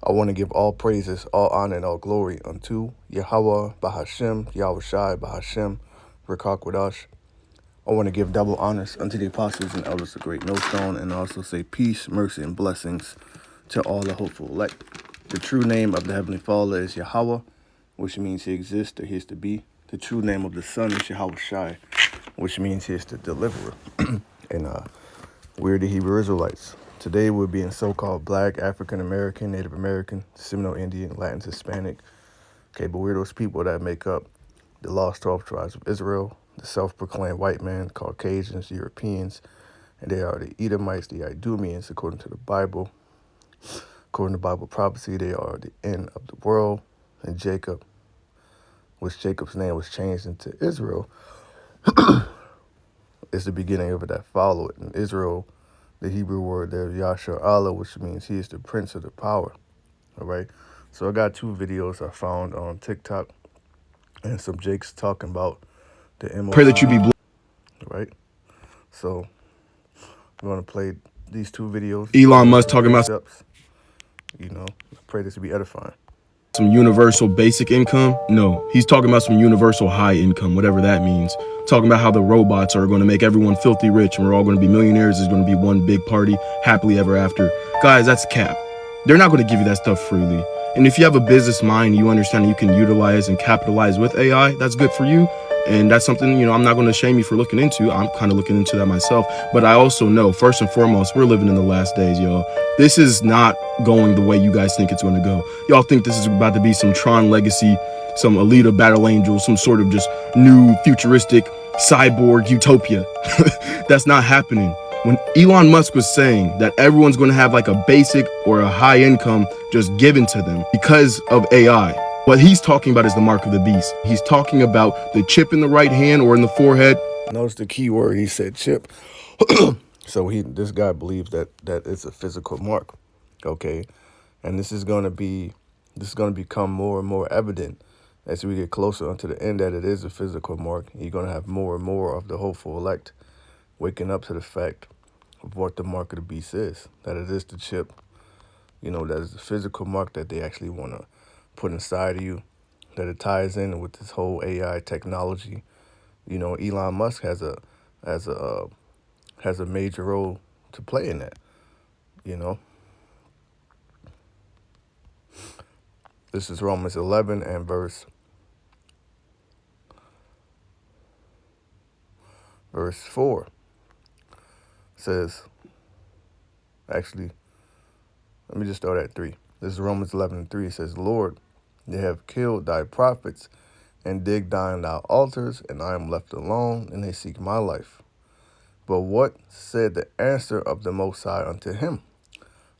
I want to give all praises, all honor, and all glory unto Yahweh, Bahashem, Yahweh Shai, Bahashem, Rakakwadash. I want to give double honors unto the apostles and elders of Great Millstone, and also say peace, mercy, and blessings to all the hopeful elect. The true name of the Heavenly Father is Yahweh, which means he exists or he is to be. The true name of the Son is Yahweh Shai, which means he is the deliverer. And we're the Hebrew Israelites. Today we're being so-called Black, African American, Native American, Seminole Indian, Latin, Hispanic. Okay, but we're those people that make up the lost 12 tribes of Israel, the self-proclaimed white man, Caucasians, Europeans, and they are the Edomites, the Idumeans, according to the Bible. According to Bible prophecy, they are the end of the world. And Jacob, which Jacob's name was changed into Israel, is the beginning of it that followed. In Israel, the Hebrew word there, Yashar Allah, which means he is the prince of the power. All right. So I got two videos I found on TikTok and some Jakes talking about the MOI. Pray that you be blessed. Right. So I'm going to play these two videos. Elon Musk talking about precepts. You know, pray this to be edifying. Some universal basic income? No, he's talking about some universal high income, whatever that means. Talking about how the robots are going to make everyone filthy rich and we're all going to be millionaires. There's going to be one big party, happily ever after. Guys, that's cap. They're not going to give you that stuff freely. And if you have a business mind, you understand that you can utilize and capitalize with AI, that's good for you. And that's something, I'm not going to shame you for looking into. I'm kind of looking into that myself. But I also know, first and foremost, we're living in the last days, y'all. This is not going the way you guys think it's going to go. Y'all think this is about to be some Tron legacy, some Alita Battle Angel, some sort of just new futuristic cyborg utopia. That's not happening. When Elon Musk was saying that everyone's going to have like a basic or a high income just given to them because of AI, what he's talking about is the mark of the beast. He's talking about the chip in the right hand or in the forehead. Notice the key word, he said chip. So this guy believes that it's a physical mark. Okay. And this is going to become more and more evident as we get closer onto the end that it is a physical mark. You're going to have more and more of the hopeful elect waking up to the fact of what the mark of the beast is, that it is the chip, that is the physical mark that they actually want to put inside of you, that it ties in with this whole AI technology. Elon Musk has a major role to play in that. This is Romans 11 and verse 4. Says, actually, let me just start at 3. This is Romans 11 and 3. It says, Lord, they have killed thy prophets and digged down thy altars, and I am left alone, and they seek my life. But what said the answer of the Most High unto him?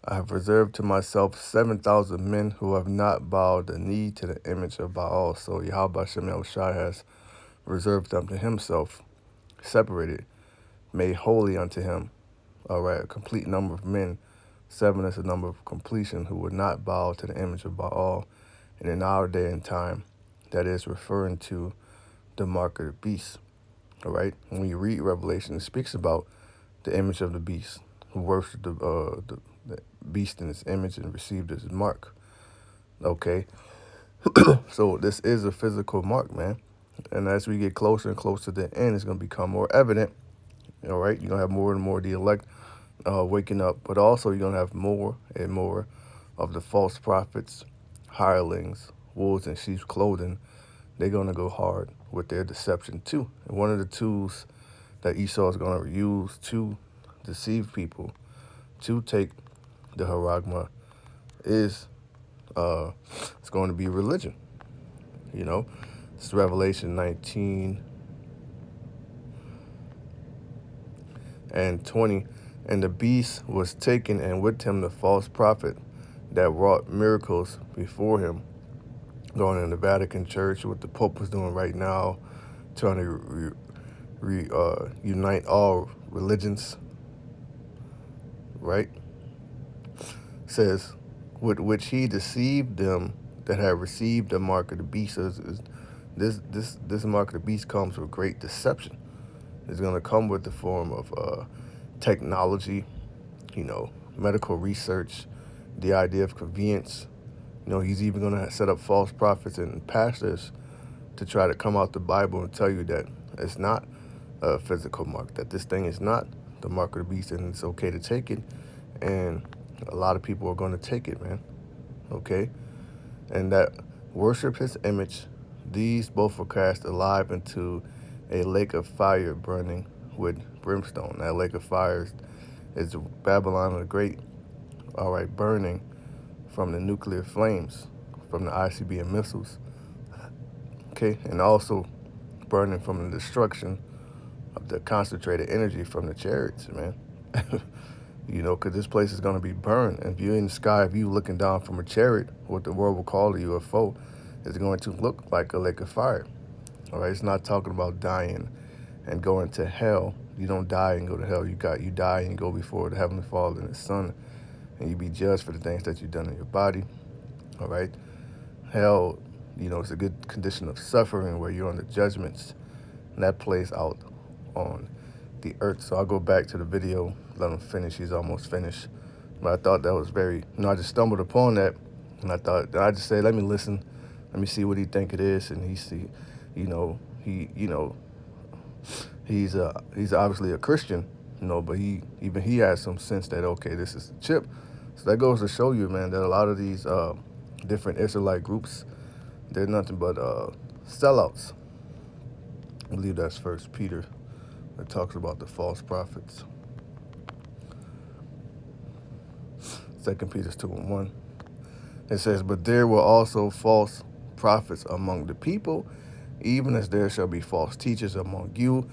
I have reserved to myself 7,000 men who have not bowed the knee to the image of Baal. So Yahweh Shem Yahushua has reserved unto himself, separated, made holy unto him, all right, a complete number of men. 7 is the number of completion, who would not bow to the image of Baal. And in our day and time, that is referring to the mark of the beast. All right. When you read Revelation, it speaks about the image of the beast, who worshiped the beast in its image and received his mark. Okay. So this is a physical mark, man. And as we get closer and closer to the end, it's going to become more evident. All right. You're going to have more and more of the elect waking up, but also you're going to have more and more of the false prophets, hirelings, wolves in sheep's clothing. They're going to go hard with their deception too. And one of the tools that Esau is going to use to deceive people, to take the haragma, is it's going to be religion. It's Revelation 19 and 20. And the beast was taken, and with him the false prophet that wrought miracles before him, going in the Vatican Church, what the Pope is doing right now, trying to unite all religions, right? Says, with which he deceived them that had received the mark of the beast. This mark of the beast comes with great deception. It's going to come with the form of technology, medical research, the idea of convenience, You know, he's even going to set up false prophets and pastors to try to come out the Bible and tell you that it's not a physical mark, that this thing is not the mark of the beast, and it's okay to take it. And a lot of people are going to take it, man. Okay? And that worship his image, these both were cast alive into a lake of fire burning with brimstone. That lake of fire is Babylon the Great, all right, burning from the nuclear flames, from the ICBM missiles, okay, and also burning from the destruction of the concentrated energy from the chariots, man. You know, because this place is going to be burned. And if you're in the sky, if you're looking down from a chariot, what the world will call a UFO, is going to look like a lake of fire. All right, it's not talking about dying and going to hell. You don't die and go to hell. You die and you go before the Heavenly Father and His Son, and you be judged for the things that you've done in your body. All right, hell, you know, it's a good condition of suffering where you're under judgments, and that plays out on the earth. So I'll go back to the video, let him finish. He's almost finished. But I thought that was very, you know, I just stumbled upon that, and I thought, I just said, let me listen, let me see what he think it is, and he's obviously a Christian, you know, but he has some sense that, okay, this is a chip. So that goes to show you, man, that a lot of these different Israelite groups, they're nothing but sellouts. I believe that's First Peter that talks about the false prophets. 2 Peter 2:1. It says, but there were also false prophets among the people, even as there shall be false teachers among you,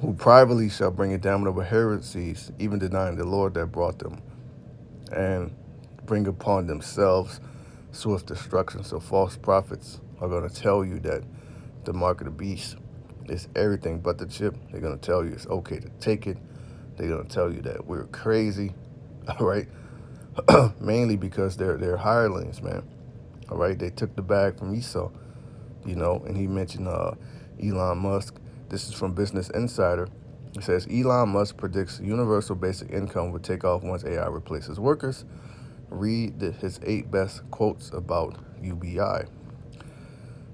who privately shall bring damnable heresies, even denying the Lord that brought them, and bring upon themselves swift destruction. So false prophets are going to tell you that the mark of the beast is everything but the chip. They're going to tell you it's okay to take it. They're going to tell you that we're crazy, all right? Mainly because they're hirelings, man. All right, they took the bag from Esau, you know, and he mentioned Elon Musk. This is from Business Insider. It says Elon Musk predicts universal basic income would take off once AI replaces workers. Read his 8 best quotes about UBI. It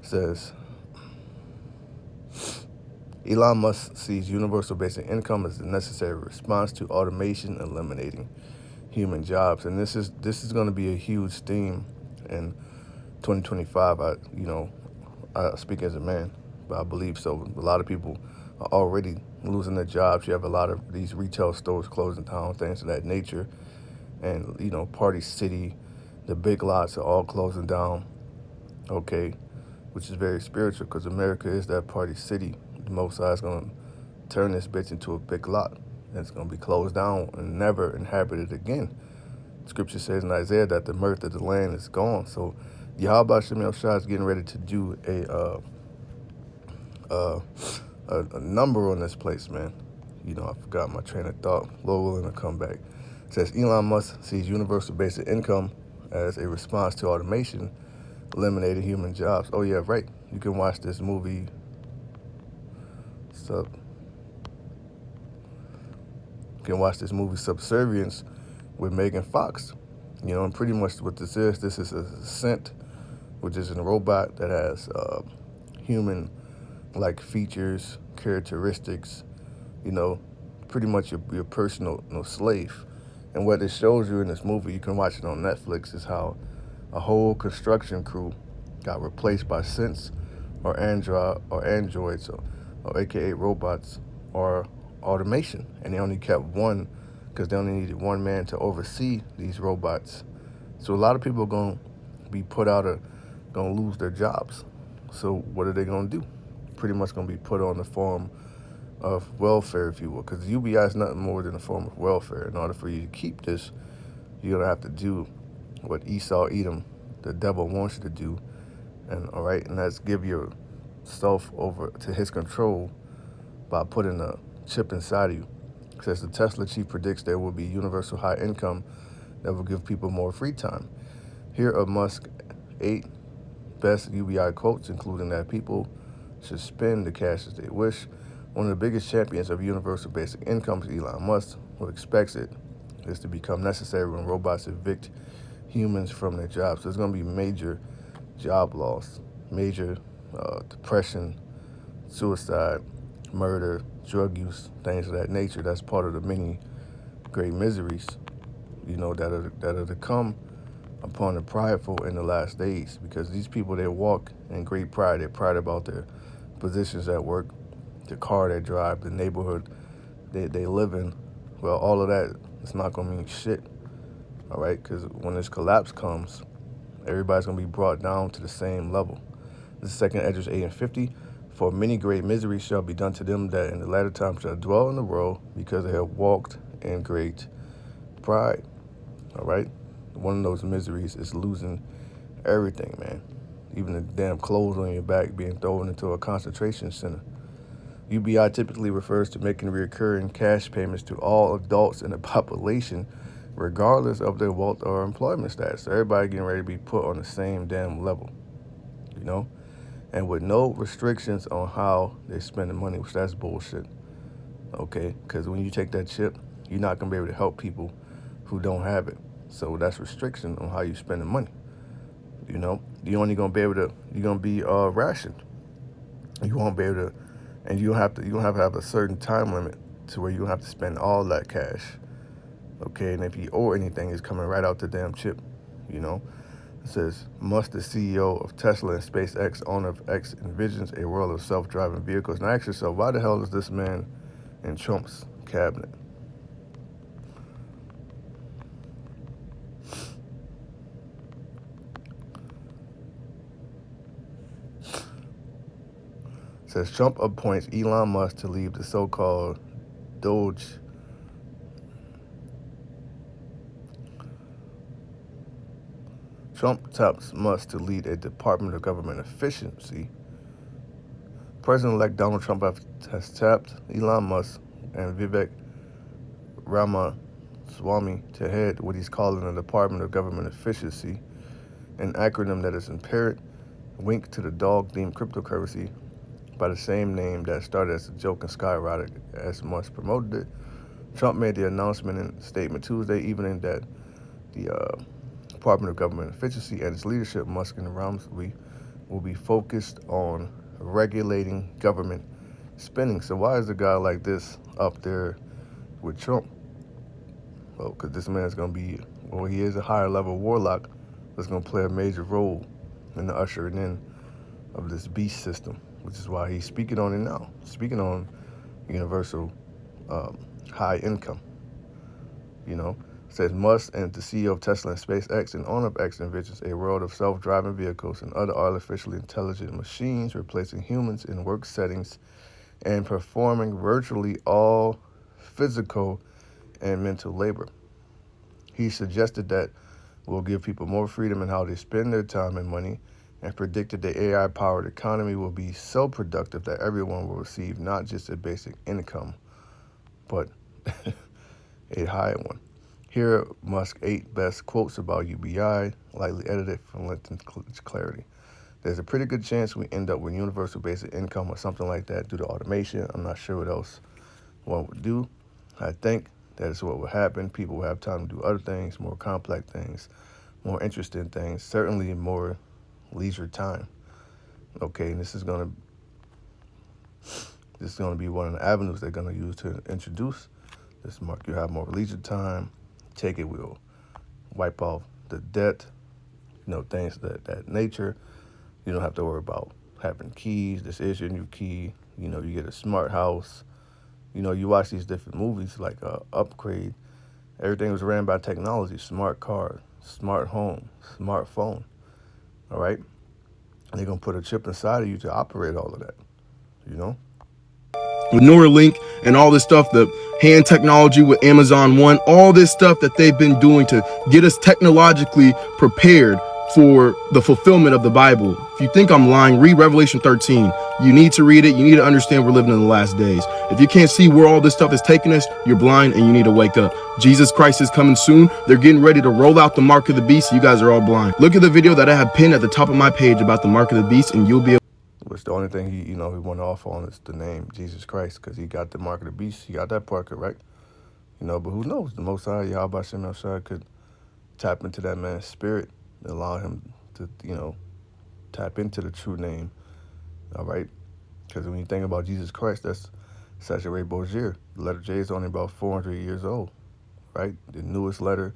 says Elon Musk sees universal basic income as the necessary response to automation eliminating human jobs, and this is going to be a huge theme in 2025. I speak as a man, but I believe so. A lot of people are already losing their jobs. You have a lot of these retail stores closing down, things of that nature, and you know, Party City, the big lots are all closing down. Okay, which is very spiritual because America is that Party City. The Most High is going to turn this bitch into a big lot. And it's going to be closed down and never inhabited again. Scripture says in Isaiah that the mirth of the land is gone. So Yahweh Shem Shah is getting ready to do a number on this place, man. You know, I forgot my train of thought. Lord willing, to come back. It says Elon Musk sees universal basic income as a response to automation, eliminating human jobs. Oh yeah, right. You can watch this movie. Subservience with Megan Fox. You know, and pretty much what this is a Ascent, which is a robot that has human-like features, characteristics, you know, pretty much your personal slave. And what it shows you in this movie, you can watch it on Netflix, is how a whole construction crew got replaced by synths or androids or aka robots or automation, and they only kept one because they only needed one man to oversee these robots. So a lot of people are going to be put out or going to lose their jobs. So what are they going to do? Pretty much going to be put on the form of welfare, if you will, because UBI is nothing more than a form of welfare. In order for you to keep this, you're going to have to do what Esau, Edom, the devil wants you to do, and all right, and that's give yourself over to his control by putting a chip inside of you. It says the Tesla chief predicts there will be universal high income that will give people more free time. Here are Musk's 8 best UBI quotes, including that people should spend the cash as they wish. One of the biggest champions of universal basic income is Elon Musk, who expects it is to become necessary when robots evict humans from their jobs. So there's going to be major job loss, major depression, suicide, murder, drug use, things of that nature. That's part of the many great miseries, that are to come upon the prideful in the last days. Because these people, they walk in great pride. They're proud about their positions at work, the car they drive, the neighborhood they live in. Well, all of that is not going to mean shit, all right? Because when this collapse comes, everybody's going to be brought down to the same level. This is 2 Esdras 8 and 50. For many great miseries shall be done to them that in the latter time shall dwell in the world, because they have walked in great pride, all right? One of those miseries is losing everything, man. Even the damn clothes on your back being thrown into a concentration center. UBI typically refers to making recurring cash payments to all adults in the population, regardless of their wealth or employment status. So everybody getting ready to be put on the same damn level, and with no restrictions on how they spend the money, which that's bullshit, okay? Because when you take that chip, you're not going to be able to help people who don't have it. So that's restriction on how you spend the money, You're only going to be able to, you're going to be rationed. You won't be able to, and you don't have to have a certain time limit to where you don't have to spend all that cash, okay? And if you owe anything, it's coming right out the damn chip, It says, must the CEO of Tesla and SpaceX, owner of X, envisions a world of self-driving vehicles? Now ask yourself, why the hell is this man in Trump's cabinet? It says, Trump appoints Elon Musk to lead the so-called Doge. Trump taps Musk to lead a Department of Government Efficiency. President-elect Donald Trump has tapped Elon Musk and Vivek Ramaswamy to head what he's calling the Department of Government Efficiency, an acronym that is in parrot wink to the dog-themed cryptocurrency by the same name that started as a joke and skyrocketed as Musk promoted it. Trump made the announcement in a statement Tuesday evening that the Department of Government Efficiency and its leadership, Musk and Ramaswamy, will be focused on regulating government spending. So why is a guy like this up there with Trump? Well, because this man is going to be, he is a higher level warlock that's going to play a major role in the ushering in of this beast system, which is why he's speaking on it now, speaking on universal high income. Says Musk and the CEO of Tesla and SpaceX and owner of X envisions a world of self-driving vehicles and other artificially intelligent machines replacing humans in work settings and performing virtually all physical and mental labor. He suggested that will give people more freedom in how they spend their time and money, and predicted the AI-powered economy will be so productive that everyone will receive not just a basic income, but a higher one. Here are Musk's 8 best quotes about UBI, lightly edited for length and clarity. There's a pretty good chance we end up with universal basic income or something like that due to automation. I'm not sure what else one would do. I think that is what will happen. People will have time to do other things, more complex things, more interesting things, certainly more leisure time. Okay, and this is gonna be one of the avenues they're gonna use to introduce this mark. You have more leisure time. Take it will wipe off the debt, things that nature. You don't have to worry about having keys. This is your new key. You get a smart house. You watch these different movies like Upgrade. Everything was ran by technology. Smart car, smart home, smartphone. All right? And they're going to put a chip inside of you to operate all of that, With Neuralink and all this stuff, the hand technology with Amazon One, all this stuff that they've been doing to get us technologically prepared for the fulfillment of the Bible. If you think I'm lying, read Revelation 13. You need to read it. You need to understand we're living in the last days. If you can't see where all this stuff is taking us, you're blind and you need to wake up. Jesus Christ is coming soon. They're getting ready to roll out the mark of the beast. You guys are all blind. Look at the video that I have pinned at the top of my page about the mark of the beast, and you'll be able. Which the only thing he went off on is the name Jesus Christ, because he got the mark of the beast. He got that part correct. But who knows? The Most High, Yahweh Shem El Shai, could tap into that man's spirit, allow him to, tap into the true name. All right, because when you think about Jesus Christ, that's Saturé Bourgier. The letter J is only about 400 years old, right? The newest letter,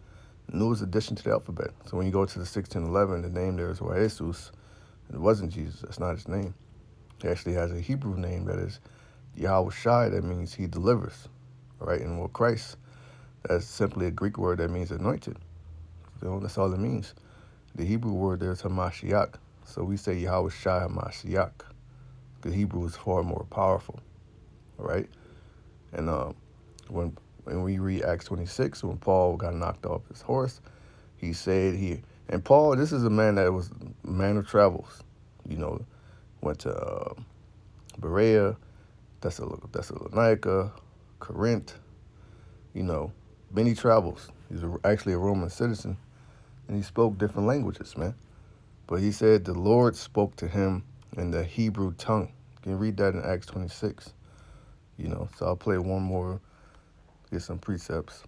newest addition to the alphabet. So when you go to the 1611, the name there is Jesus. It wasn't Jesus. That's not his name. He actually has a Hebrew name that is Yahweh Shai. That means he delivers, right? And well, Christ, that's simply a Greek word that means anointed. That's all it means. The Hebrew word there is Hamashiach. So we say Yahweh Shai Hamashiach. The Hebrew is far more powerful, all right? And when we read Acts 26, when Paul got knocked off his horse, he said and Paul, this is a man that was a man of travels, went to Berea, Thessalonica, Corinth, many travels. He's actually a Roman citizen, and he spoke different languages, man. But he said the Lord spoke to him in the Hebrew tongue. You can read that in Acts 26. So I'll play one more, get some precepts.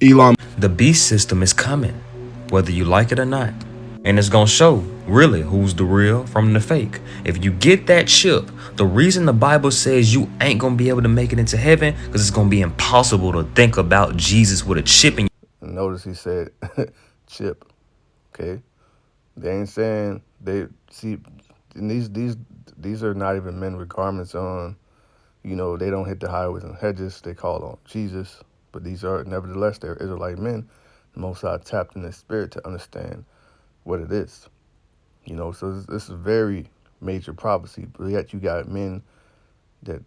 Elon. The beast system is coming, whether you like it or not. And it's gonna show really who's the real from the fake. If you get that chip, the reason the Bible says you ain't gonna be able to make it into heaven, because it's gonna be impossible to think about Jesus with a chip in. Notice he said chip. Okay, they ain't saying they see. And these are not even men with garments on. They don't hit the highways and hedges. They call on Jesus, but these are nevertheless they're Israelite men. The Most High tapped in their spirit to understand what it is. So this is a very major prophecy. But yet you got men that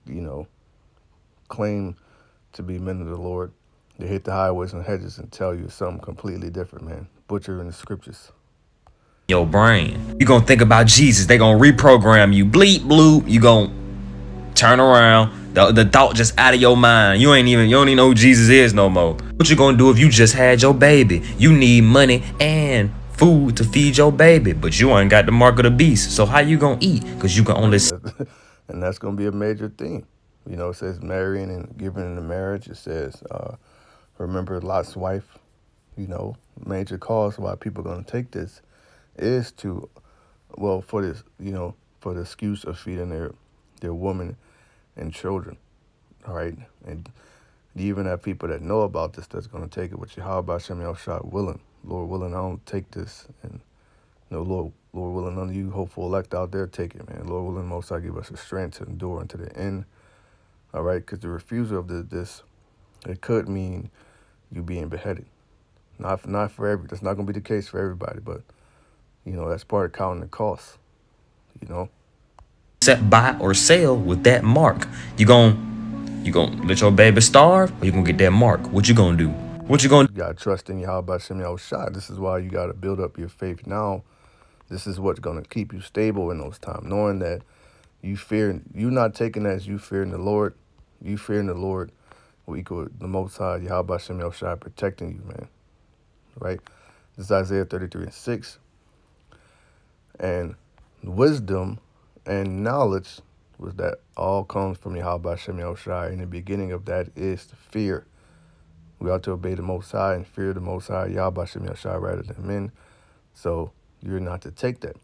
claim to be men of the Lord. They hit the highways and hedges and tell you something completely different, man. Butchering the scriptures. Your brain. You gonna think about Jesus. They gonna reprogram you. Bleep bloop. You gonna turn around. The thought just out of your mind. You don't even know who Jesus is no more. What you gonna do if you just had your baby? You need money and food to feed your baby, but you ain't got the mark of the beast. So how you gonna eat? Because you can only. And that's going to be a major theme. It says marrying and giving in the marriage. It says remember Lot's wife. Major cause why people are going to take this is to, well, for this, for the excuse of feeding their woman and children. All right. And you even have people that know about this that's going to take it with you. How about Shem Shot willing? Lord willing, I don't take this. And Lord willing, none of you hopeful elect out there take it, man. Lord willing, Most High give us the strength to endure unto the end. All right, because the refusal of this, it could mean you being beheaded. Not for every. That's not going to be the case for everybody, but that's part of counting the cost. Set buy or sell with that mark. You gonna let your baby starve, or you gonna get that mark? What you gonna do? What you gonna? You got to trust in Yahweh Shem Shai. This is why you got to build up your faith now. This is what's going to keep you stable in those times, knowing that you're not taking as you fearing the Lord. You fearing the Lord will equal the Most High, Yahweh Shem Shai, protecting you, man. Right? This is Isaiah 33:6. And wisdom and knowledge was that all comes from Yahweh Shem Shai. And the beginning of that is fear. We ought to obey the Most High and fear the Most High, Yahweh Shem Shai, rather than men. So you're not to take that,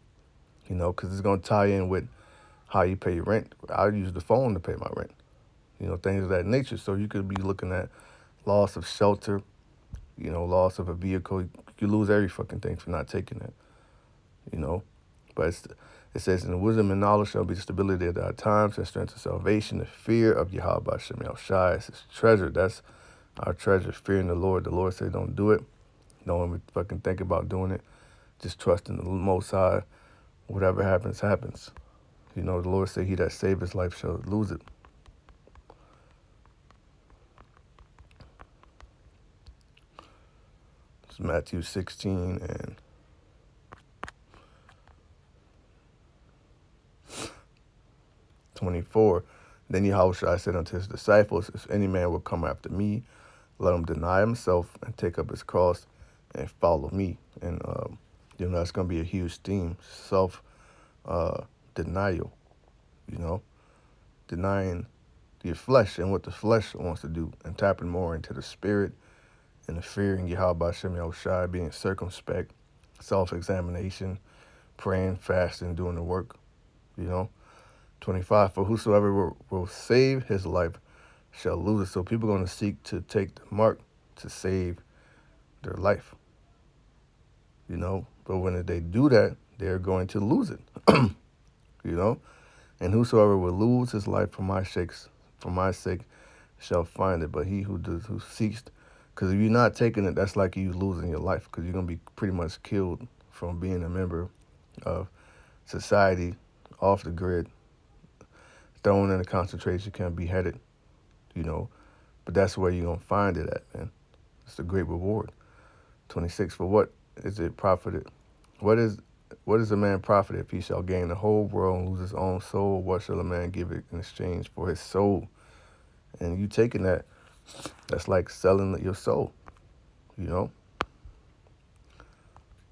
because it's going to tie in with how you pay your rent. I use the phone to pay my rent, things of that nature. So you could be looking at loss of shelter, loss of a vehicle. You lose every fucking thing for not taking that, But it says, in wisdom and knowledge shall be the stability of thy times and strength of salvation. The fear of Yahweh Shem Shai is his treasure. That's our treasure, fearing the Lord. The Lord said, don't do it. Don't even fucking think about doing it. Just trust in the Most High. Whatever happens, happens. The Lord said, he that save his life shall lose it. It's Matthew 16 and 24. Then Yahushua said unto his disciples, if any man will come after me, let him deny himself and take up his cross and follow me. And, that's going to be a huge theme, self-denial, denying your flesh and what the flesh wants to do, and tapping more into the spirit and the fear in Yahweh Shem Shai, being circumspect, self-examination, praying, fasting, doing the work, you know. 25, for whosoever will save his life shall lose it. So people are going to seek to take the mark to save their life, you know. But when they do that, they're going to lose it, you know. And whosoever will lose his life for my sake shall find it. But he who seeks, because if you're not taking it, that's like you losing your life, because you're going to be pretty much killed from being a member of society, off the grid, thrown in a concentration camp, beheaded, you know. But that's where you're going to find it at, man. It's a great reward. 26, for what is it profited? What is a man profit if he shall gain the whole world and lose his own soul? What shall a man give it in exchange for his soul? And you taking that, that's like selling your soul, you know?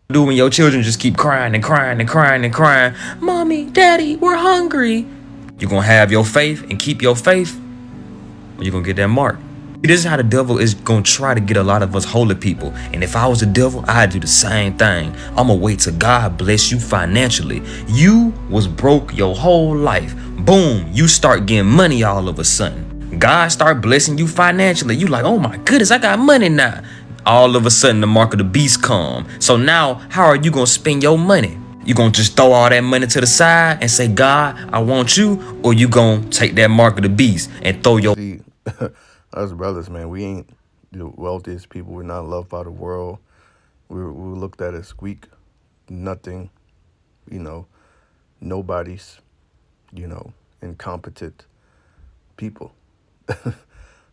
Do when your children just keep crying and crying and crying and crying, Mommy, Daddy, we're hungry. You're going to have your faith and keep your faith, or you're going to get that mark. This is how the devil is going to try to get a lot of us holy people. And if I was the devil, I'd do the same thing. I'm going to wait till God bless you financially. You was broke your whole life. Boom, you start getting money all of a sudden. God start blessing you financially. You like, oh my goodness, I got money now. All of a sudden, the mark of the beast come. So now, how are you going to spend your money? You going to just throw all that money to the side and say, God, I want you? Or you going to take that mark of the beast and throw your... See, us brothers, man, we ain't the wealthiest people. We're not loved by the world. We're looked at as weak, nothing, you know, nobodies, you know, incompetent people.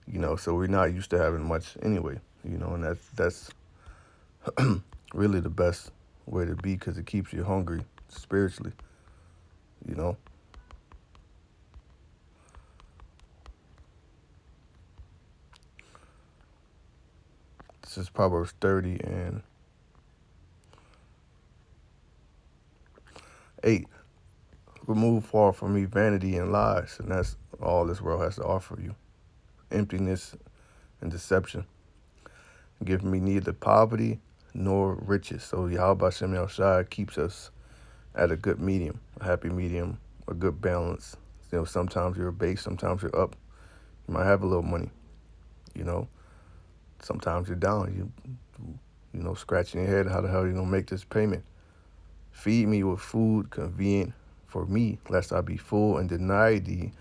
You know, so we're not used to having much anyway, you know, and that's really the best way to be, because it keeps you hungry spiritually, you know. This is Proverbs 30 and 8. Remove far from me vanity and lies, and that's all this world has to offer you. Emptiness and deception. Give me neither poverty nor riches. So Yahweh Shem Shai keeps us at a good medium, a happy medium, a good balance. You know, sometimes you're base, sometimes you're up. You might have a little money, you know. Sometimes you're down. You know, scratching your head, how the hell are you going to make this payment? Feed me with food convenient for me, lest I be full and deny thee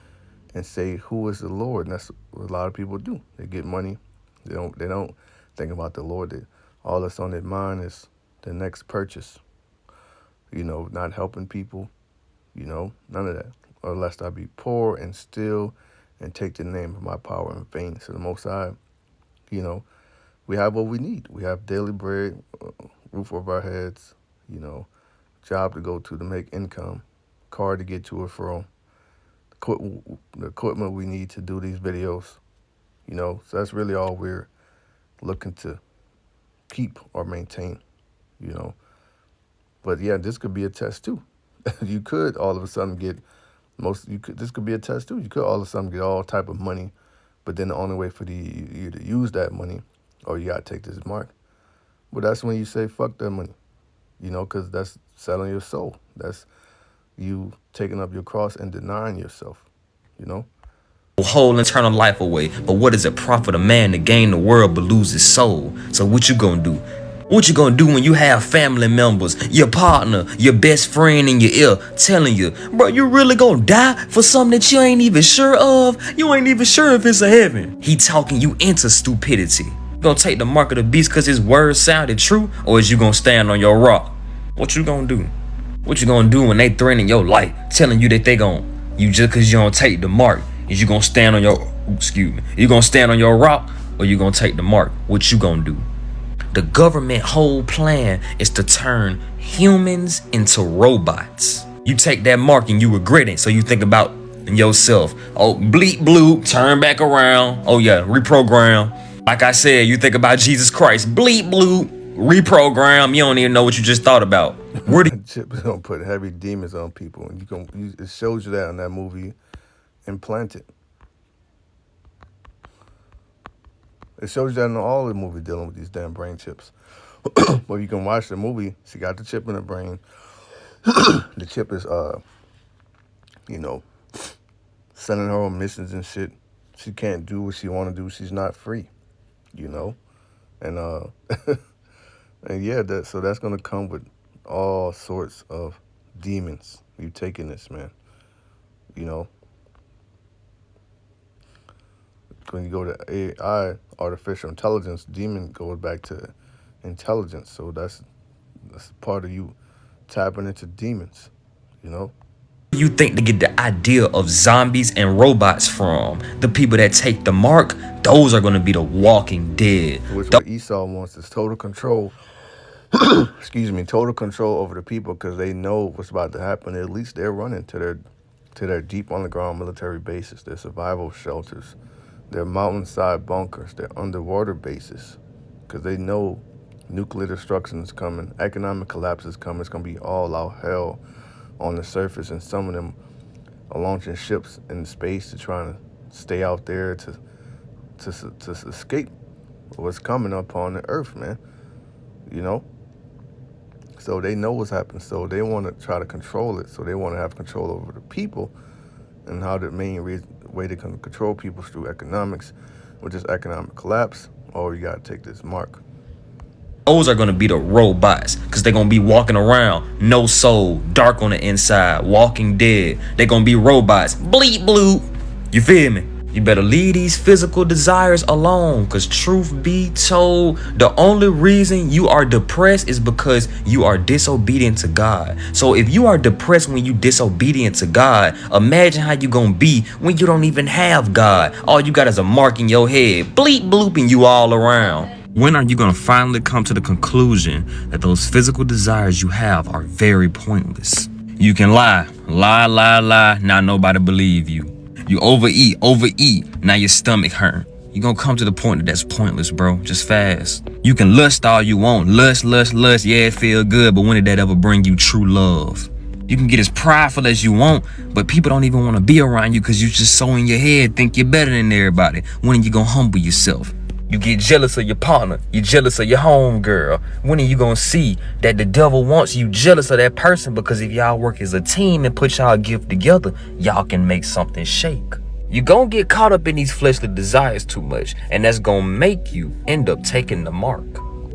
and say, who is the Lord? And that's what a lot of people do. They get money. They don't think about the Lord. All that's on their mind is the next purchase. You know, not helping people, you know, none of that. Or lest I be poor and steal and take the name of my power in vain. So the Most High, you know, we have what we need. We have daily bread, roof over our heads, you know, job to go to make income, car to get to or from, the equipment we need to do these videos, you know. So that's really all we're looking to keep or maintain, you know. But yeah, this could be a test too. You could all of a sudden get this could be a test too. You could all of a sudden get all type of money, but then the only way for you to use that money, or you got to take this mark. But that's when you say, fuck that money, you know, because that's selling your soul. That's you taking up your cross and denying yourself, you know. Whole eternal life away. But what does it profit a man to gain the world but lose his soul? So what you gonna do? What you gonna do when you have family members, your partner, your best friend in your ear telling you, bro, you really gonna die for something that you ain't even sure of? You ain't even sure if it's a heaven. He talking you into stupidity. You gonna take the mark of the beast because his words sounded true, or is you gonna stand on your rock? What you gonna do? What you gonna do when they threatening your life, telling you that they you just cause you don't take the mark? Is you gonna stand on you gonna stand on your rock, or you gonna take the mark? What you gonna do? The government whole plan is to turn humans into robots. You take that mark and you regret it, so you think about yourself. Oh, bleep bloop, turn back around. Oh yeah, reprogram. Like I said, you think about Jesus Christ. Bleep bloop, reprogram. You don't even know what you just thought about. Where do Chip is gonna put heavy demons on people, and it shows you that in that movie, Implanted. It shows you that in all the movies dealing with these damn brain chips. But you can watch the movie. She got the chip in her brain. The chip is, you know, sending her on missions and shit. She can't do what she want to do. She's not free, you know. And and yeah, so that's gonna come with all sorts of demons. You taking this, man. You know, when you go to AI, artificial intelligence, demon goes back to intelligence. So that's part of you tapping into demons. You know. You think to get the idea of zombies and robots from? The people that take the mark, those are going to be the walking dead. Which what Esau wants is total control. Excuse me, total control over the people because they know what's about to happen. At least they're running to their deep underground military bases, their survival shelters, their mountainside bunkers, their underwater bases, because they know nuclear destruction is coming, economic collapse is coming. It's gonna be all out hell on the surface, and some of them are launching ships in space to try to stay out there to escape what's coming upon the earth, man. You know. So they know what's happening. So they want to try to control it. So they want to have control over the people. And how the main way they can control people is through economics, which is economic collapse. Or you got to take this mark. Those are going to be the robots because they're going to be walking around, no soul, dark on the inside, walking dead. They're going to be robots. Bleep bloop. You feel me? You better leave these physical desires alone because truth be told, the only reason you are depressed is because you are disobedient to God. So if you are depressed when you disobedient to God, imagine how you gonna be when you don't even have God. All you got is a mark in your head, bleep blooping you all around. When are you going to finally come to the conclusion that those physical desires you have are very pointless? You can lie, now nobody believe you. You overeat, now your stomach hurt. You're going to come to the point that that's pointless, bro. Just fast. You can lust all you want. Lust. Yeah, it feel good, but when did that ever bring you true love? You can get as prideful as you want, but people don't even want to be around you because you just so in your head think you're better than everybody. When are you going to humble yourself? You get jealous of your partner. You're jealous of your home girl. When are you going to see that the devil wants you jealous of that person? Because if y'all work as a team and put y'all gift together, y'all can make something shake. You going to get caught up in these fleshly desires too much. And that's going to make you end up taking the mark.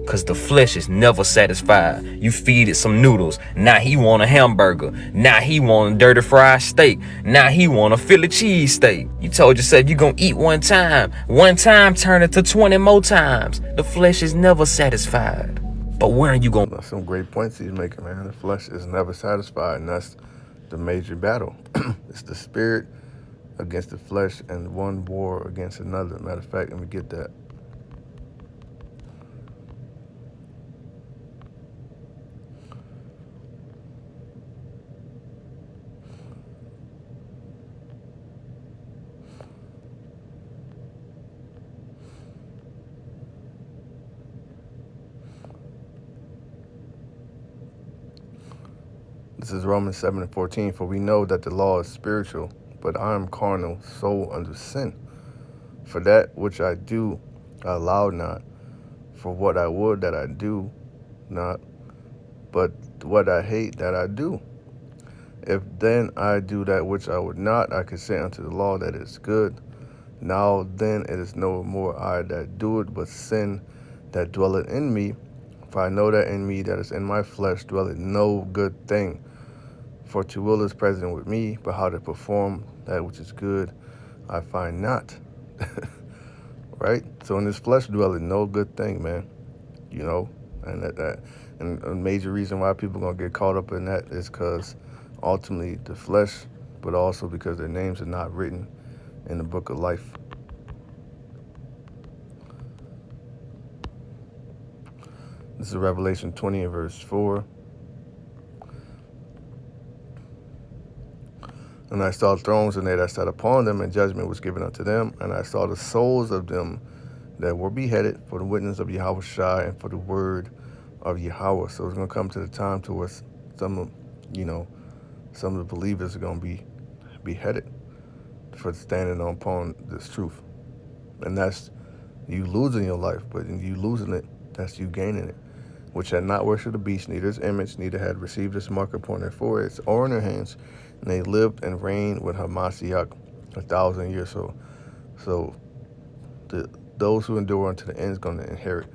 Because the flesh is never satisfied. You feed it some noodles. Now he want a hamburger. Now he want a dirty fried steak. Now he want a Philly cheese steak. You told yourself you're going to eat one time. One time turn it to 20 more times. The flesh is never satisfied. But when are you going to... That's some great points he's making, man. The flesh is never satisfied, and that's the major battle. It's the spirit against the flesh and one war against another. Matter of fact, let me get that. This is Romans 7:14. For we know that the law is spiritual, but I am carnal, sold under sin. For that which I do, I allow not. For what I would that I do not, but what I hate that I do. If then I do that which I would not, I consent unto the law that is good. Now then it is no more I that do it, but sin that dwelleth in me. For I know that in me that is in my flesh dwelleth no good thing. For to will is present with me, but how to perform that which is good, I find not. Right? So in this flesh dwelleth no good thing, man. You know, and and a major reason why people are gonna get caught up in that is because ultimately the flesh, but also because their names are not written in the book of life. This is Revelation 20 and verse 4. And I saw thrones, and they that sat upon them, and judgment was given unto them. And I saw the souls of them that were beheaded for the witness of Yahushua and for the word of Yahweh. So it's going to come to the time to where some of the believers are going to be beheaded for standing upon this truth. And that's You losing your life, but in you losing it, that's you gaining it. Which had not worshipped the beast, neither his image, neither had received his mark upon their foreheads or in their hands, and they lived and reigned with Hamashiach 1,000 years. So those who endure unto the end is going to inherit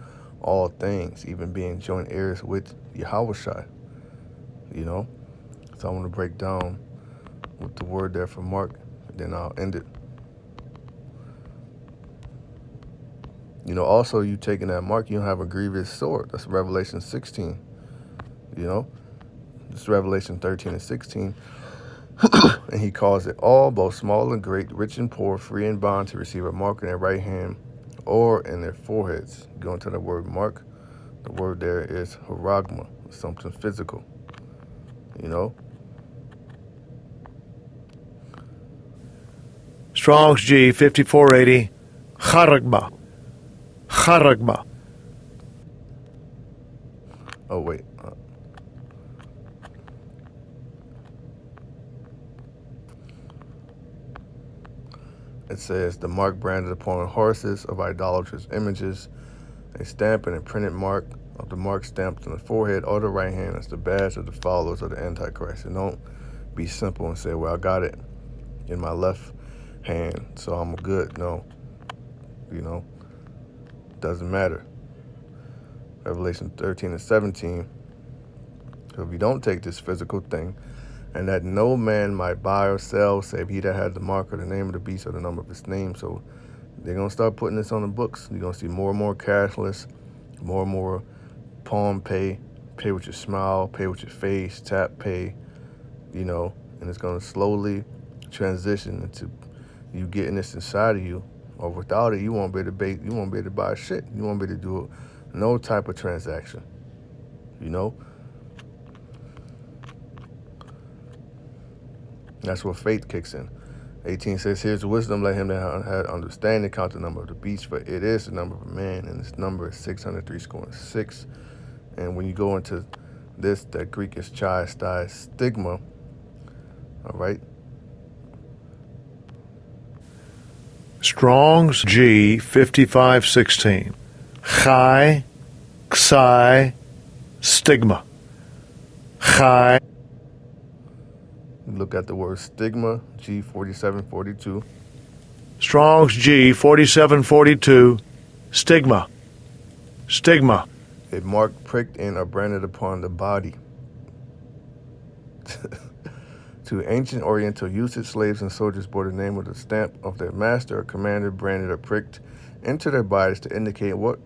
all things, even being joint heirs with Yahushua. You know, so I want to break down with the word there for Mark, and then I'll end it. You know, also you taking that mark, you don't have a grievous sword. That's Revelation 16. You know, it's Revelation 13 and 16. And he calls it all, both small and great, rich and poor, free and bond, to receive a mark in their right hand or in their foreheads. Go into the word mark. The word there is haragma, something physical. You know? Strong's G 5480, Charagma. Charagma. Oh, wait. It says, the mark branded upon horses of idolatrous images, a stamp and a printed mark of the mark stamped on the forehead or the right hand as the badge of the followers of the Antichrist. And don't be simple and say, well, I got it in my left hand, so I'm good. No. You know, doesn't matter. Revelation 13 and 17. So if you don't take this physical thing, and that no man might buy or sell save he that had the mark or the name of the beast or the number of his name. So they're going to start putting this on the books. You're going to see more and more cashless, more and more palm pay, pay with your smile, pay with your face, tap pay, you know, and it's going to slowly transition into you getting this inside of you, or without it, you won't be able to buy shit. You won't be able to do no type of transaction, you know. That's where faith kicks in. 18 says, here's wisdom, let him that had understanding count the number of the beast, for it is the number of a man, and its number is 603 score and 6. And when you go into this, that Greek is chi, sty, stigma, all right? Strong's G 5516, Chai, Xi, Stigma. Chai. Look at the word stigma, G4742. Strong's G 4742, Stigma. Stigma. A mark pricked in or branded upon the body. To ancient Oriental usage, slaves and soldiers bore the name of the stamp of their master or commander branded or pricked into their bodies to indicate what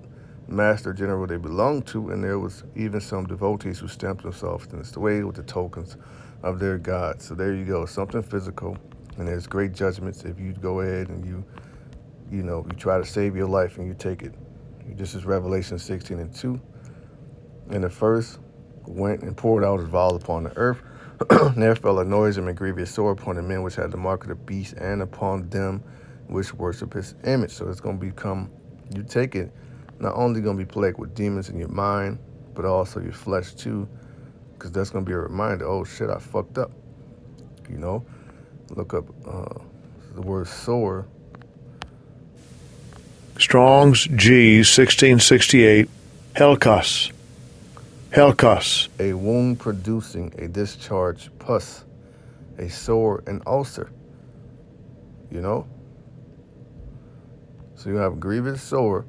master general they belonged to, and there was even some devotees who stamped themselves in this way with the tokens of their gods. So there you go, something physical, and there's great judgments if you go ahead and you try to save your life and you take it. This is Revelation 16 and 2. And the first went and poured out his vial upon the earth. And there fell a noisome and grievous sore upon the men which had the mark of the beast, and upon them which worship his image. So it's going to become, you take it, not only going to be plagued with demons in your mind, but also your flesh too, because that's going to be a reminder, oh shit, I fucked up. You know, look up the word sore. Strong's G 1668, Helkas. Helkas. A wound producing a discharge, pus, a sore, an ulcer. You know? So you have a grievous sore.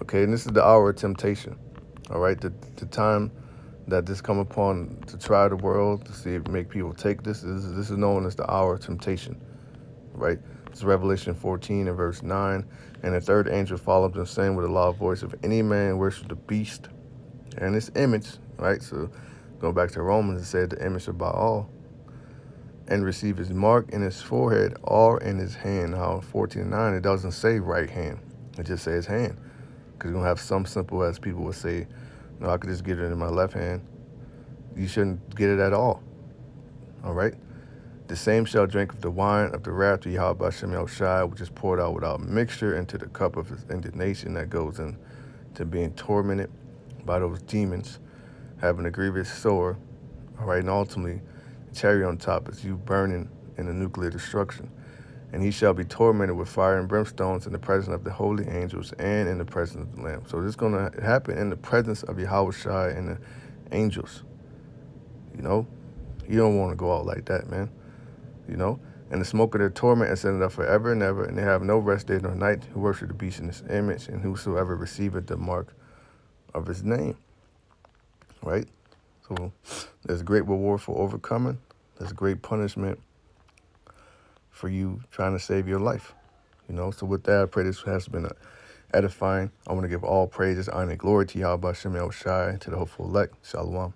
Okay, and this is the hour of temptation. All right, the time that this come upon to try the world, to see if make people take this is known as the hour of temptation. Right? It's Revelation 14 and verse 9. And the third angel followed them, saying with a loud voice, if any man worship the beast and his image, right? So going back to Romans, it said the image of Baal, and receive his mark in his forehead or in his hand. Now, 14 and 9, it doesn't say right hand. It just says hand. Because you're going to have some simple, as people would say, no, I could just get it in my left hand. You shouldn't get it at all. All right? The same shall drink of the wine of the wrath of Yahweh Shem Yahushai, which is poured out without mixture into the cup of his indignation, that goes into being tormented by those demons, having a grievous sore, all right, and ultimately, the cherry on top is you burning in a nuclear destruction. and he shall be tormented with fire and brimstones in the presence of the holy angels and in the presence of the Lamb. So this is going to happen in the presence of Yahweh Shai and the angels. You know, you don't want to go out like that, man. You know, and the smoke of their torment ascended up forever and ever, and they have no rest day nor night who worship the beast in his image, and whosoever receiveth the mark of his name. Right? So there's a great reward for overcoming. There's a great punishment for you trying to save your life. You know, so with that, I pray this has been edifying. I want to give all praises, honor, and glory to Yahweh Shem Shai, to the hopeful elect. Shalom.